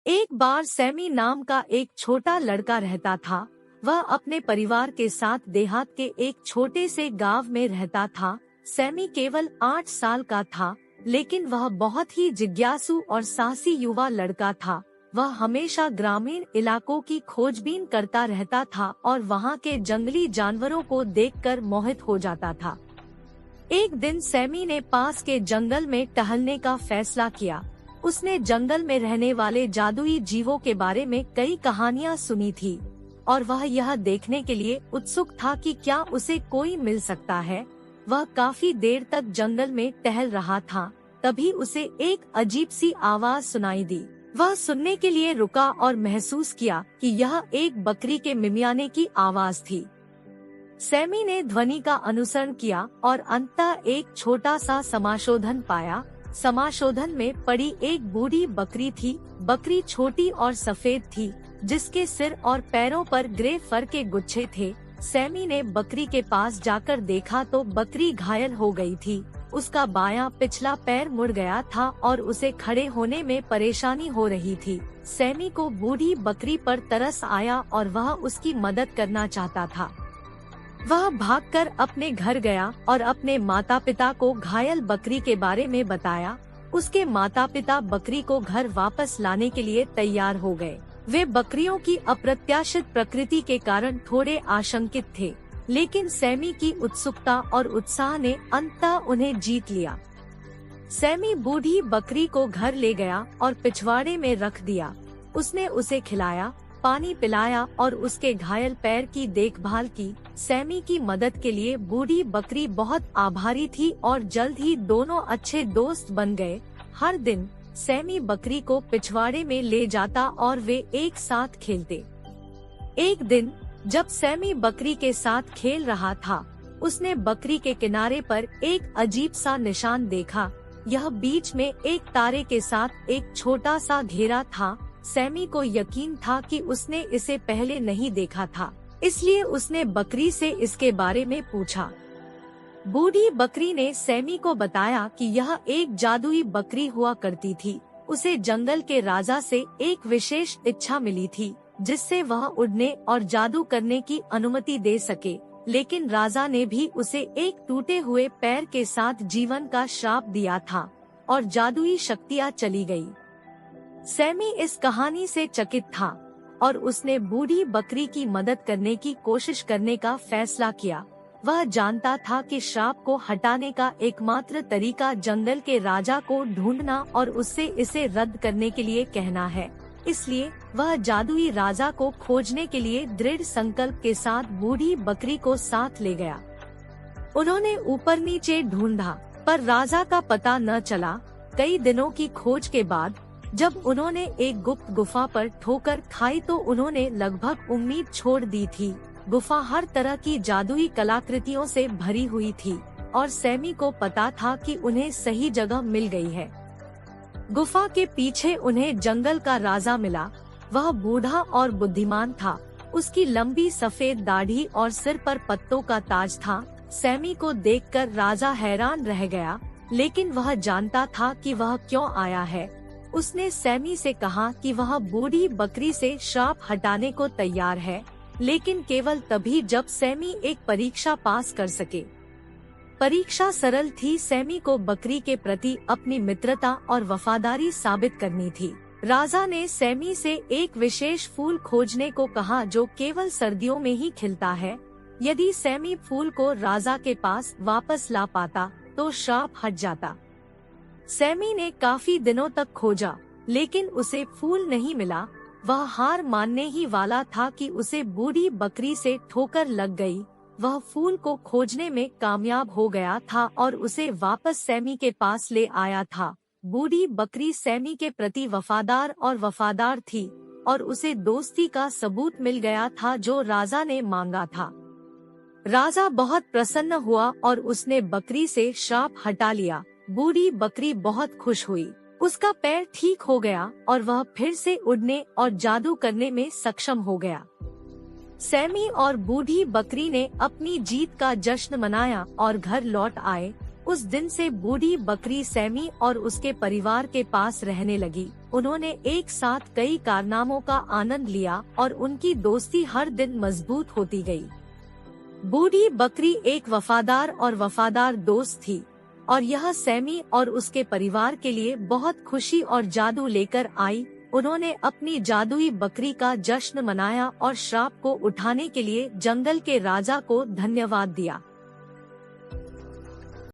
एक बार सैमी नाम का एक छोटा लड़का रहता था। वह अपने परिवार के साथ देहात के एक छोटे से गांव में रहता था। सैमी केवल 8 साल का था, लेकिन वह बहुत ही जिज्ञासु और साहसी युवा लड़का था। वह हमेशा ग्रामीण इलाकों की खोजबीन करता रहता था और वहां के जंगली जानवरों को देखकर मोहित हो जाता था। एक दिन सैमी ने पास के जंगल में टहलने का फैसला किया। उसने जंगल में रहने वाले जादुई जीवों के बारे में कई कहानियां सुनी थी और वह यह देखने के लिए उत्सुक था कि क्या उसे कोई मिल सकता है। वह काफी देर तक जंगल में टहल रहा था, तभी उसे एक अजीब सी आवाज सुनाई दी। वह सुनने के लिए रुका और महसूस किया कि यह एक बकरी के मिमियाने की आवाज थी। सैमी ने ध्वनि का अनुसरण किया और अंततः एक छोटा सा समाशोधन पाया। समाशोधन में पड़ी एक बूढ़ी बकरी थी। बकरी छोटी और सफेद थी, जिसके सिर और पैरों पर ग्रे फर के गुच्छे थे। सैमी ने बकरी के पास जाकर देखा तो बकरी घायल हो गई थी। उसका बायां पिछला पैर मुड़ गया था और उसे खड़े होने में परेशानी हो रही थी। सैमी को बूढ़ी बकरी पर तरस आया और वह उसकी मदद करना चाहता था। वह भागकर अपने घर गया और अपने माता पिता को घायल बकरी के बारे में बताया। उसके माता पिता बकरी को घर वापस लाने के लिए तैयार हो गए। वे बकरियों की अप्रत्याशित प्रकृति के कारण थोड़े आशंकित थे, लेकिन सैमी की उत्सुकता और उत्साह ने अंततः उन्हें जीत लिया। सैमी बूढ़ी बकरी को घर ले गया और पिछवाड़े में रख दिया। उसने उसे खिलाया, पानी पिलाया और उसके घायल पैर की देखभाल की। सैमी की मदद के लिए बूढ़ी बकरी बहुत आभारी थी और जल्द ही दोनों अच्छे दोस्त बन गए। हर दिन सैमी बकरी को पिछवाड़े में ले जाता और वे एक साथ खेलते। एक दिन जब सैमी बकरी के साथ खेल रहा था, उसने बकरी के किनारे पर एक अजीब सा निशान देखा। यह बीच में एक तारे के साथ एक छोटा सा घेरा था। सैमी को यकीन था कि उसने इसे पहले नहीं देखा था, इसलिए उसने बकरी से इसके बारे में पूछा। बूढ़ी बकरी ने सैमी को बताया कि यह एक जादुई बकरी हुआ करती थी। उसे जंगल के राजा से एक विशेष इच्छा मिली थी, जिससे वह उड़ने और जादू करने की अनुमति दे सके, लेकिन राजा ने भी उसे एक टूटे हुए पैर के साथ जीवन का श्राप दिया था और जादुई शक्तियाँ चली गयी। सैमी इस कहानी से चकित था और उसने बूढ़ी बकरी की मदद करने की कोशिश करने का फैसला किया। वह जानता था कि श्राप को हटाने का एकमात्र तरीका जंगल के राजा को ढूंढना और उससे इसे रद्द करने के लिए कहना है। इसलिए वह जादुई राजा को खोजने के लिए दृढ़ संकल्प के साथ बूढ़ी बकरी को साथ ले गया। उन्होंने ऊपर नीचे ढूंढा, पर राजा का पता न चला। कई दिनों की खोज के बाद जब उन्होंने एक गुप्त गुफा पर ठोकर खाई तो उन्होंने लगभग उम्मीद छोड़ दी थी। गुफा हर तरह की जादुई कलाकृतियों से भरी हुई थी और सैमी को पता था कि उन्हें सही जगह मिल गई है। गुफा के पीछे उन्हें जंगल का राजा मिला। वह बूढ़ा और बुद्धिमान था। उसकी लंबी सफेद दाढ़ी और सिर पर पत्तों का ताज था। सैमी को देखकर राजा हैरान रह गया, लेकिन वह जानता था कि वह क्यों आया है। उसने सैमी से कहा कि वह बूढ़ी बकरी से श्राप हटाने को तैयार है, लेकिन केवल तभी जब सैमी एक परीक्षा पास कर सके। परीक्षा सरल थी। सैमी को बकरी के प्रति अपनी मित्रता और वफादारी साबित करनी थी। राजा ने सैमी से एक विशेष फूल खोजने को कहा जो केवल सर्दियों में ही खिलता है। यदि सैमी फूल को राजा के पास वापस ला पाता तो श्राप हट जाता। सैमी ने काफी दिनों तक खोजा, लेकिन उसे फूल नहीं मिला। वह हार मानने ही वाला था कि उसे बूढ़ी बकरी से ठोकर लग गई। वह फूल को खोजने में कामयाब हो गया था और उसे वापस सैमी के पास ले आया था। बूढ़ी बकरी सैमी के प्रति वफादार थी और उसे दोस्ती का सबूत मिल गया था जो राजा ने मांगा था। राजा बहुत प्रसन्न हुआ और उसने बकरी से श्राप हटा लिया। बूढ़ी बकरी बहुत खुश हुई। उसका पैर ठीक हो गया और वह फिर से उड़ने और जादू करने में सक्षम हो गया। सैमी और बूढ़ी बकरी ने अपनी जीत का जश्न मनाया और घर लौट आए। उस दिन से बूढ़ी बकरी सैमी और उसके परिवार के पास रहने लगी। उन्होंने एक साथ कई कारनामों का आनंद लिया और उनकी दोस्ती हर दिन मजबूत होती गई। बूढ़ी बकरी एक वफादार दोस्त थी और यह सैमी और उसके परिवार के लिए बहुत खुशी और जादू लेकर आई। उन्होंने अपनी जादुई बकरी का जश्न मनाया और श्राप को उठाने के लिए जंगल के राजा को धन्यवाद दिया।